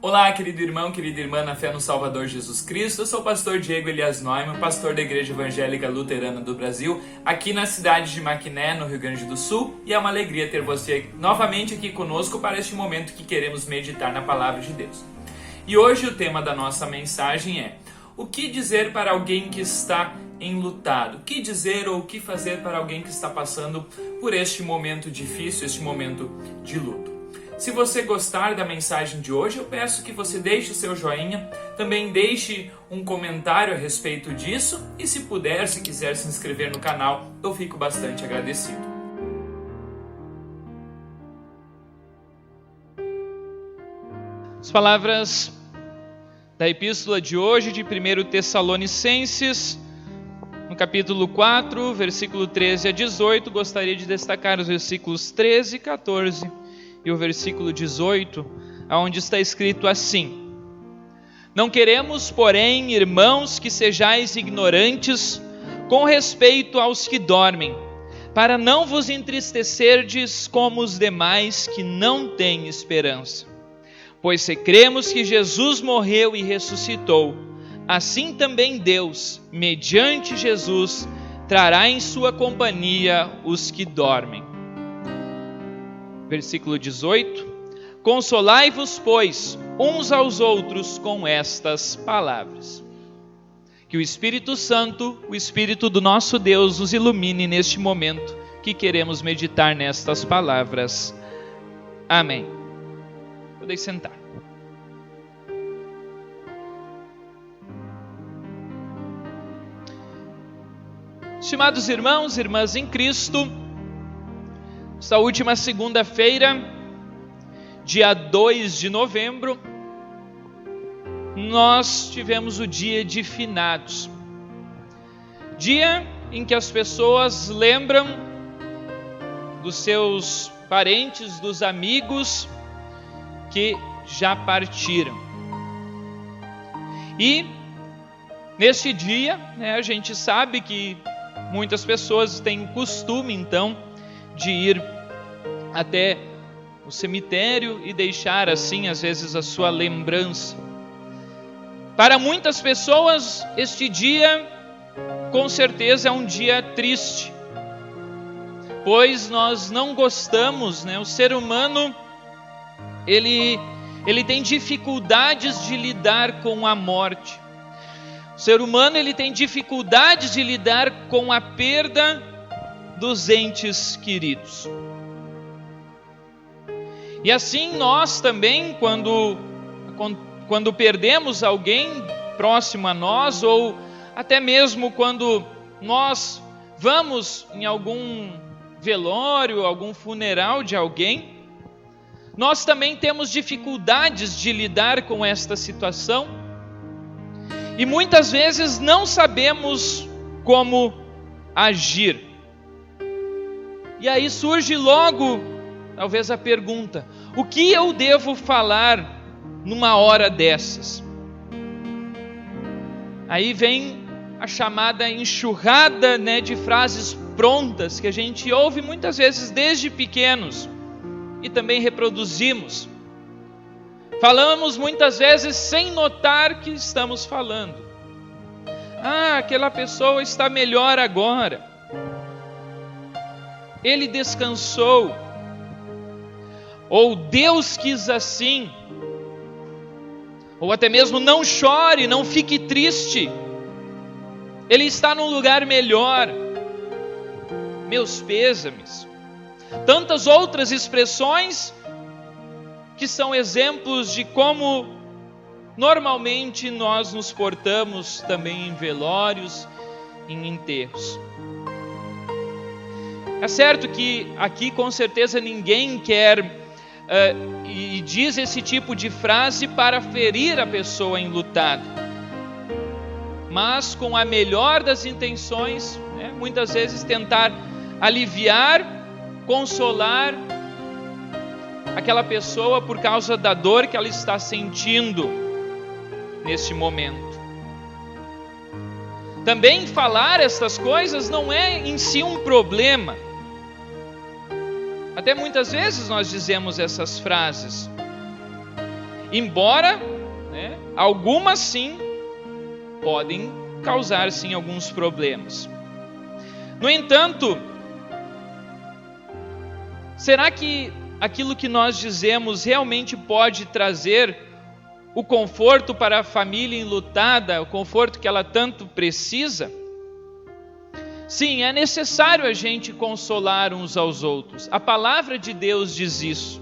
Olá, querido irmão, querida irmã na fé no Salvador Jesus Cristo. Eu sou o pastor Diego Elias Neumann, pastor da Igreja Evangélica Luterana do Brasil, aqui na cidade de Maquiné, no Rio Grande do Sul. E é uma alegria ter você novamente aqui conosco para este momento que queremos meditar na Palavra de Deus. E hoje o tema da nossa mensagem é: o que dizer para alguém que está enlutado? O que dizer ou o que fazer para alguém que está passando por este momento difícil, este momento de luto? Se você gostar da mensagem de hoje, eu peço que você deixe o seu joinha, também deixe um comentário a respeito disso e se puder, se quiser se inscrever no canal, eu fico bastante agradecido. As palavras da epístola de hoje de 1 Tessalonicenses, no capítulo 4, versículo 13 a 18, gostaria de destacar os versículos 13 e 14 e o versículo 18, onde está escrito assim: Não queremos, porém, irmãos, que sejais ignorantes com respeito aos que dormem, para não vos entristecerdes como os demais que não têm esperança. Pois se cremos que Jesus morreu e ressuscitou, assim também Deus, mediante Jesus, trará em sua companhia os que dormem. Versículo 18: Consolai-vos, pois, uns aos outros com estas palavras. Que o Espírito Santo, o Espírito do nosso Deus, nos ilumine neste momento que queremos meditar nestas palavras. Amém. Podem sentar. Estimados irmãos e irmãs em Cristo, esta última segunda-feira, dia 2 de novembro, nós tivemos o dia de finados. Dia em que as pessoas lembram dos seus parentes, dos amigos que já partiram. E neste dia, a gente sabe que muitas pessoas têm o costume, então, de ir até o cemitério e deixar assim, às vezes, a sua lembrança. Para muitas pessoas, este dia, com certeza, é um dia triste, pois nós não gostamos, o ser humano, ele tem dificuldades de lidar com a morte. O ser humano, ele tem dificuldades de lidar com a perda dos entes queridos. E assim nós também, quando perdemos alguém próximo a nós, ou até mesmo quando nós vamos em algum velório, algum funeral de alguém, nós também temos dificuldades de lidar com esta situação e muitas vezes não sabemos como agir. E aí surge logo, talvez, a pergunta: o que eu devo falar numa hora dessas? Aí vem a chamada enxurrada, de frases prontas que a gente ouve muitas vezes desde pequenos e também reproduzimos. Falamos muitas vezes sem notar que estamos falando. Aquela pessoa está melhor agora. Ele descansou, ou Deus quis assim, ou até mesmo não chore, não fique triste, ele está num lugar melhor, meus pêsames. Tantas outras expressões que são exemplos de como normalmente nós nos portamos também em velórios, em enterros. É certo que aqui com certeza ninguém quer e diz esse tipo de frase para ferir a pessoa enlutada, mas com a melhor das intenções, muitas vezes tentar aliviar, consolar aquela pessoa por causa da dor que ela está sentindo neste momento. Também falar estas coisas não é em si um problema. Até muitas vezes nós dizemos essas frases. embora, algumas sim podem causar sim alguns problemas. No entanto, será que aquilo que nós dizemos realmente pode trazer o conforto para a família enlutada, o conforto que ela tanto precisa? Sim, é necessário a gente consolar uns aos outros. A palavra de Deus diz isso.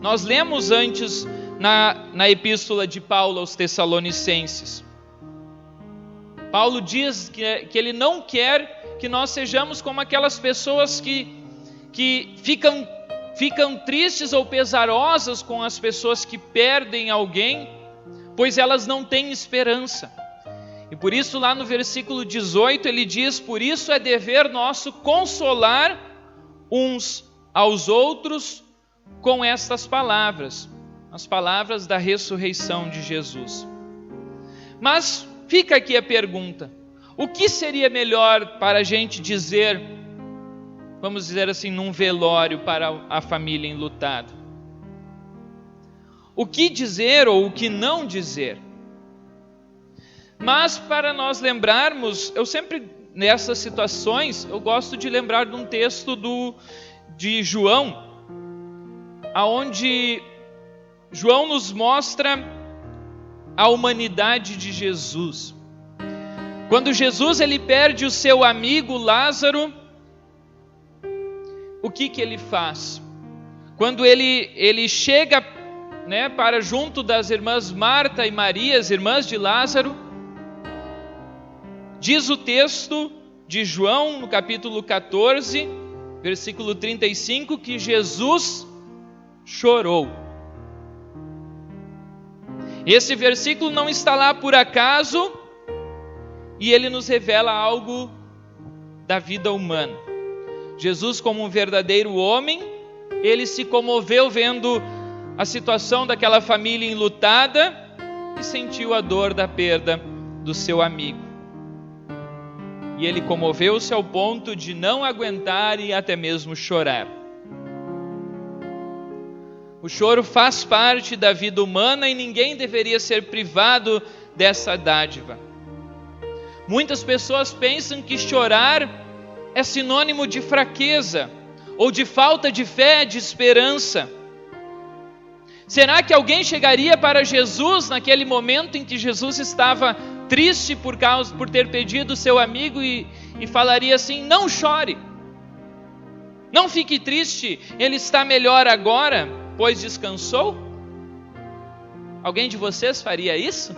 Nós lemos antes na epístola de Paulo aos Tessalonicenses. Paulo diz que ele não quer que nós sejamos como aquelas pessoas que ficam tristes ou pesarosas com as pessoas que perdem alguém, pois elas não têm esperança. E por isso lá no versículo 18 ele diz: por isso é dever nosso consolar uns aos outros com estas palavras, as palavras da ressurreição de Jesus. Mas fica aqui a pergunta: o que seria melhor para a gente dizer, vamos dizer assim, num velório para a família enlutada? O que dizer ou o que não dizer? Mas para nós lembrarmos, eu sempre nessas situações, eu gosto de lembrar de um texto de João, aonde João nos mostra a humanidade de Jesus. Quando Jesus ele perde o seu amigo Lázaro, o que ele faz? Quando ele chega, para junto das irmãs Marta e Maria, as irmãs de Lázaro, diz o texto de João, no capítulo 14, versículo 35, que Jesus chorou. Esse versículo não está lá por acaso, e ele nos revela algo da vida humana. Jesus, como um verdadeiro homem, ele se comoveu vendo a situação daquela família enlutada e sentiu a dor da perda do seu amigo. E ele comoveu-se ao ponto de não aguentar e até mesmo chorar. O choro faz parte da vida humana e ninguém deveria ser privado dessa dádiva. Muitas pessoas pensam que chorar é sinônimo de fraqueza ou de falta de fé, de esperança. Será que alguém chegaria para Jesus naquele momento em que Jesus estava triste por ter perdido seu amigo e falaria assim: não chore, não fique triste, ele está melhor agora, pois descansou? Alguém de vocês faria isso?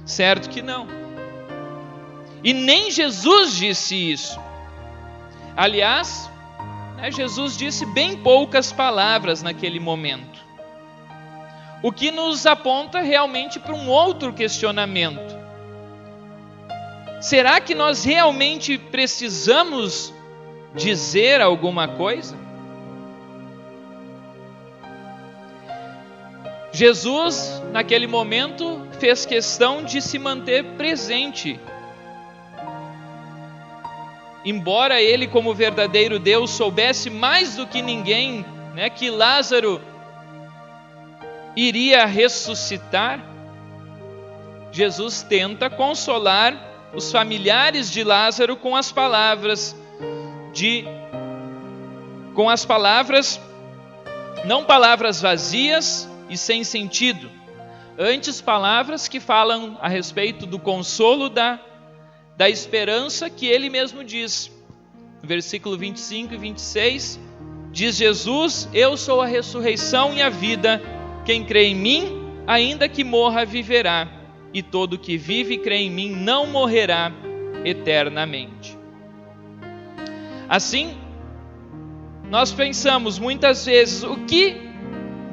Certo que não. E nem Jesus disse isso. Aliás, Jesus disse bem poucas palavras naquele momento. O que nos aponta realmente para um outro questionamento. Será que nós realmente precisamos dizer alguma coisa? Jesus, naquele momento, fez questão de se manter presente. Embora ele, como verdadeiro Deus, soubesse mais do que ninguém, que Lázaro iria ressuscitar, Jesus tenta consolar os familiares de Lázaro com as palavras não palavras vazias e sem sentido, antes palavras que falam a respeito do consolo da esperança que ele mesmo diz. No versículo 25 e 26, diz Jesus: eu sou a ressurreição e a vida, quem crê em mim, ainda que morra, viverá, e todo que vive e crê em mim não morrerá eternamente. Assim, nós pensamos muitas vezes o que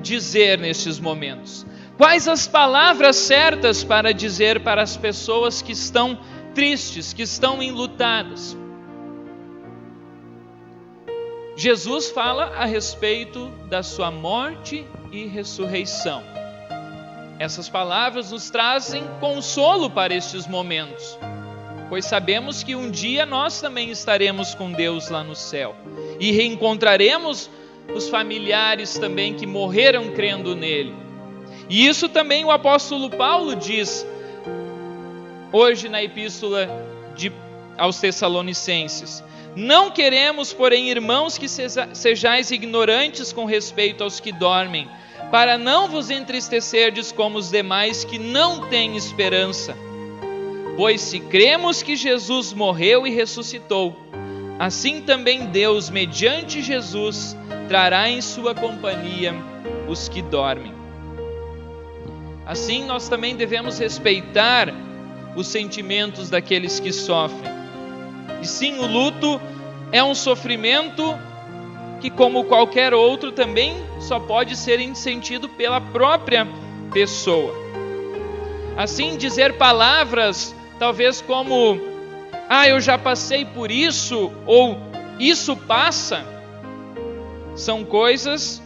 dizer nestes momentos. Quais as palavras certas para dizer para as pessoas que estão tristes, que estão enlutadas? Jesus fala a respeito da sua morte e ressurreição. Essas palavras nos trazem consolo para estes momentos, pois sabemos que um dia nós também estaremos com Deus lá no céu e reencontraremos os familiares também que morreram crendo nele. E isso também o apóstolo Paulo diz hoje na epístola aos Tessalonicenses. Não queremos, porém, irmãos, que sejais ignorantes com respeito aos que dormem, para não vos entristecerdes como os demais que não têm esperança. Pois se cremos que Jesus morreu e ressuscitou, assim também Deus, mediante Jesus, trará em sua companhia os que dormem. Assim, nós também devemos respeitar os sentimentos daqueles que sofrem. E sim, o luto é um sofrimento que, como qualquer outro, também só pode ser sentido pela própria pessoa. Assim, dizer palavras talvez como eu já passei por isso, ou isso passa, são coisas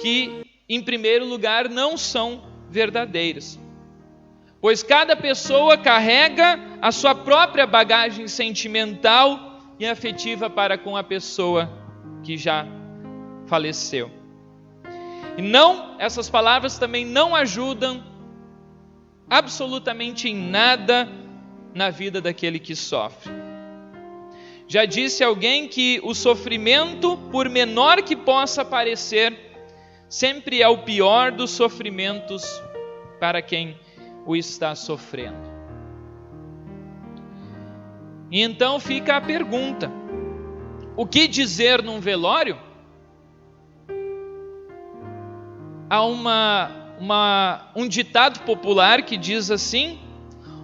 que, em primeiro lugar, não são verdadeiras. Pois cada pessoa carrega a sua própria bagagem sentimental e afetiva para com a pessoa que já faleceu. E essas palavras também não ajudam absolutamente em nada na vida daquele que sofre. Já disse alguém que o sofrimento, por menor que possa parecer, sempre é o pior dos sofrimentos para quem o está sofrendo. E então fica a pergunta: o que dizer num velório? Há um ditado popular que diz assim: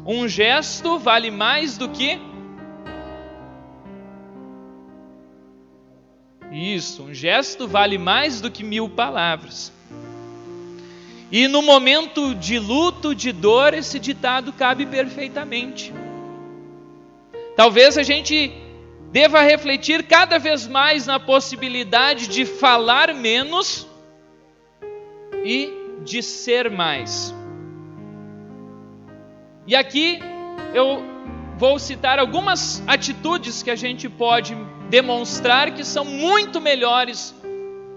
um gesto vale mais do que... um gesto vale mais do que 1000 palavras. E no momento de luto, de dor, esse ditado cabe perfeitamente. Talvez a gente deva refletir cada vez mais na possibilidade de falar menos e de ser mais. E aqui eu vou citar algumas atitudes que a gente pode demonstrar que são muito melhores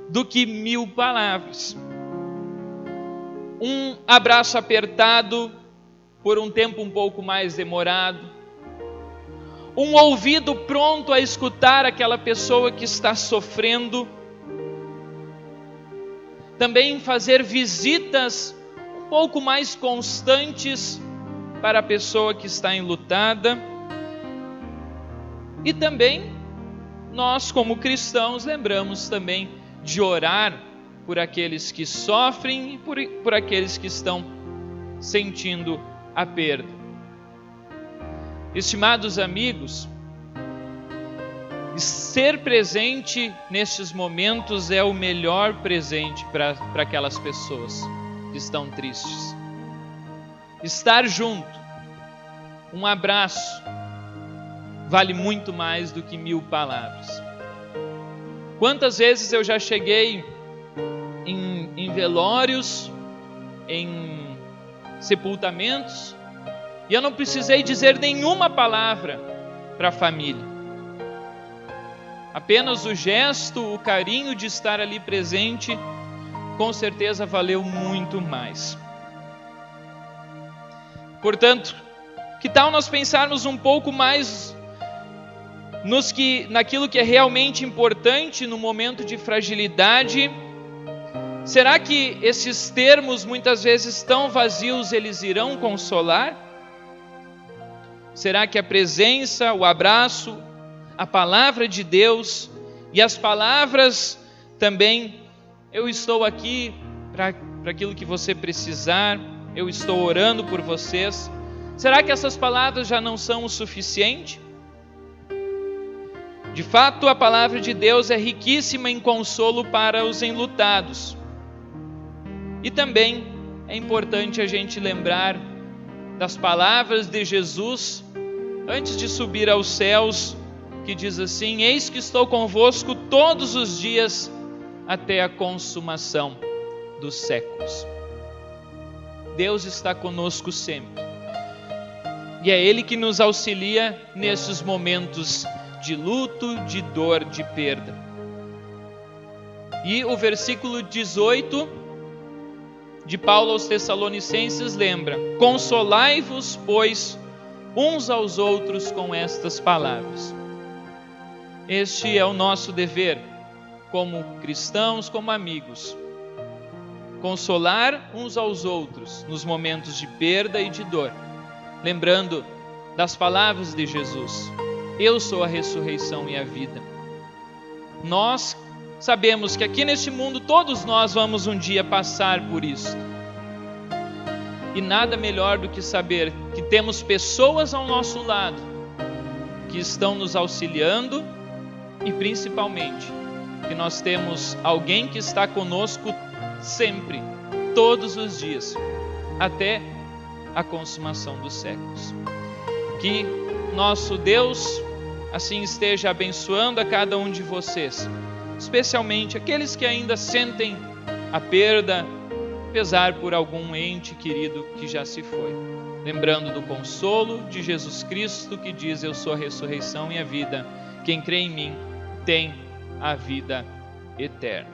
do que 1000 palavras. Um abraço apertado por um tempo um pouco mais demorado. Um ouvido pronto a escutar aquela pessoa que está sofrendo. Também fazer visitas um pouco mais constantes para a pessoa que está enlutada. E também nós, como cristãos, lembramos também de orar por aqueles que sofrem e por aqueles que estão sentindo a perda. Estimados amigos, ser presente nestes momentos é o melhor presente para aquelas pessoas que estão tristes. Estar junto, um abraço, vale muito mais do que 1000 palavras. Quantas vezes eu já cheguei em velórios, em sepultamentos, e eu não precisei dizer nenhuma palavra para a família. Apenas o gesto, o carinho de estar ali presente, com certeza valeu muito mais. Portanto, que tal nós pensarmos um pouco mais naquilo que é realmente importante no momento de fragilidade? Será que esses termos muitas vezes tão vazios eles irão consolar? Será que a presença, o abraço, a palavra de Deus e as palavras também, eu estou aqui para aquilo que você precisar, eu estou orando por vocês, será que essas palavras já não são o suficiente? De fato, a palavra de Deus é riquíssima em consolo para os enlutados. E também é importante a gente lembrar das palavras de Jesus antes de subir aos céus, que diz assim: eis que estou convosco todos os dias até a consumação dos séculos. Deus está conosco sempre. E é Ele que nos auxilia nesses momentos de luto, de dor, de perda. E o versículo 18 de Paulo aos Tessalonicenses lembra: consolai-vos, pois, uns aos outros com estas palavras. Este é o nosso dever, como cristãos, como amigos. Consolar uns aos outros nos momentos de perda e de dor, lembrando das palavras de Jesus: eu sou a ressurreição e a vida. Nós sabemos que aqui neste mundo todos nós vamos um dia passar por isso. E nada melhor do que saber que temos pessoas ao nosso lado que estão nos auxiliando e principalmente que nós temos alguém que está conosco sempre, todos os dias, até a consumação dos séculos. Que nosso Deus assim esteja abençoando a cada um de vocês, especialmente aqueles que ainda sentem a perda, pesar por algum ente querido que já se foi. Lembrando do consolo de Jesus Cristo, que diz: eu sou a ressurreição e a vida. Quem crê em mim tem a vida eterna.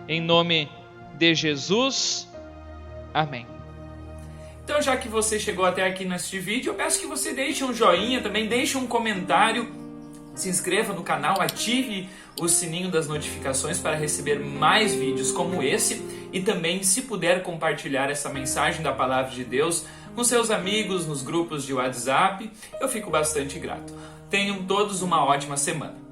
Em nome de Jesus, amém. Então, já que você chegou até aqui neste vídeo, eu peço que você deixe um joinha, também deixe um comentário, se inscreva no canal, ative o sininho das notificações para receber mais vídeos como esse e também, se puder, compartilhar essa mensagem da Palavra de Deus com seus amigos nos grupos de WhatsApp, eu fico bastante grato. Tenham todos uma ótima semana.